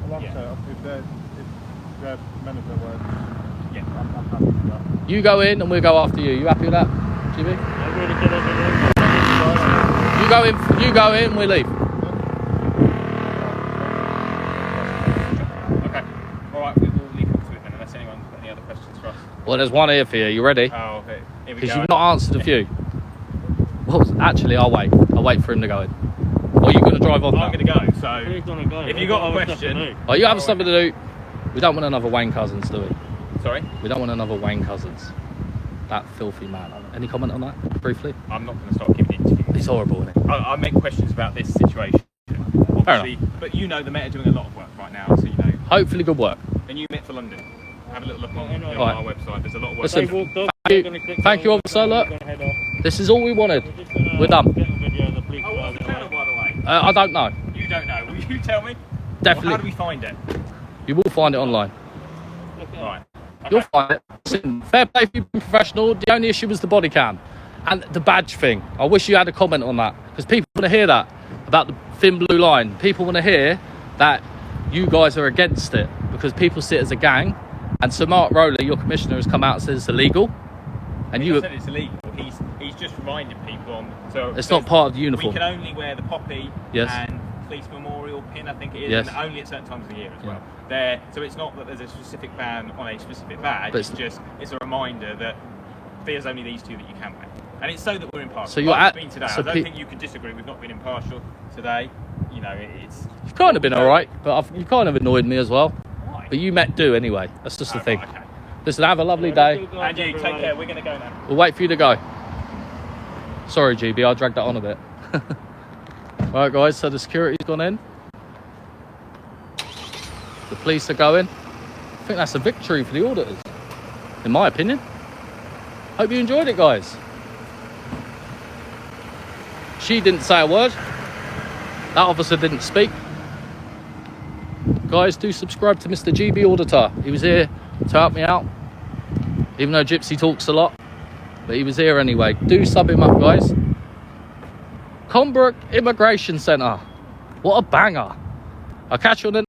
Like I say, if they're men of their words, Yeah. I'm happy with that. You go in and we'll go after you. You happy with that, GB? You go in, we leave. Okay. All right. We will leave it to it then, unless anyone's got any other questions for us. Well, there's one here for you. You ready? Oh, okay. Here we Because go. you've not answered a few. Well, actually, I'll wait. I'll wait for him to go in. Or are you going to drive off now? I'm going to go. So He's gonna go. if you got a question, Oh, you have something to do. We don't want another Wayne Cousins, do we? sorry, We don't want another Wayne Cousins. That filthy man. Any comment on that, briefly? I'm not going to start giving interviews. He's horrible, isn't he? I make questions about this situation, obviously, but you know the Met are doing a lot of work right now, so you know. Hopefully good work. And you met for London. have a little look on, Alright. our website. There's a lot of work. Listen, They walked off, thank you. they're gonna click Thank on you, the officer, button, look. they're gonna head off. This is all we wanted. We're just gonna We're done. get a video of the police Oh, what's the driving channel, away. by the way? I don't know. You don't know. Will you tell me? Definitely. Well, how do we find it? You will find it online. Look at Right. You'll Okay. find it. Listen, fair play for you being professional. The only issue was the body cam and the badge thing. I wish you had a comment on that, because people want to hear that about the thin blue line. People want to hear that you guys are against it, because people see it as a gang. And Sir Mark Rowley, your commissioner, has come out and says it's illegal. And He you, said it's illegal. He's just reminded people on. So it's not part of the we uniform. can only wear the poppy Yes. and police memorial pin, I think it is, Yes. and only at certain times of the year as Yeah. well. So it's not that there's a specific ban on a specific badge. But It's a reminder that there's only these two that you can wear, and it's so that we're impartial. So you're Like at- it's been today. so I don't pe- think you can disagree. We've not been impartial today. You know, it's. You've kind of been all right, but you've kind of annoyed me as well. Why? But you met do anyway. That's just the thing. Right, okay. Listen, have a lovely it. day. And you take care. We're going to go now. We'll wait for you to go. Sorry, GB, I dragged that on a bit. Right, guys, so the security's gone in. The police are going. I think that's a victory for the auditors, in my opinion. Hope you enjoyed it, guys. She didn't say a word. That officer didn't speak. Guys, do subscribe to Mr. GB Auditor. He was here to help me out, even though Gypsy talks a lot. But he was here anyway. Do sub him up, guys. Combrook Immigration Centre. What a banger. I'll catch you on the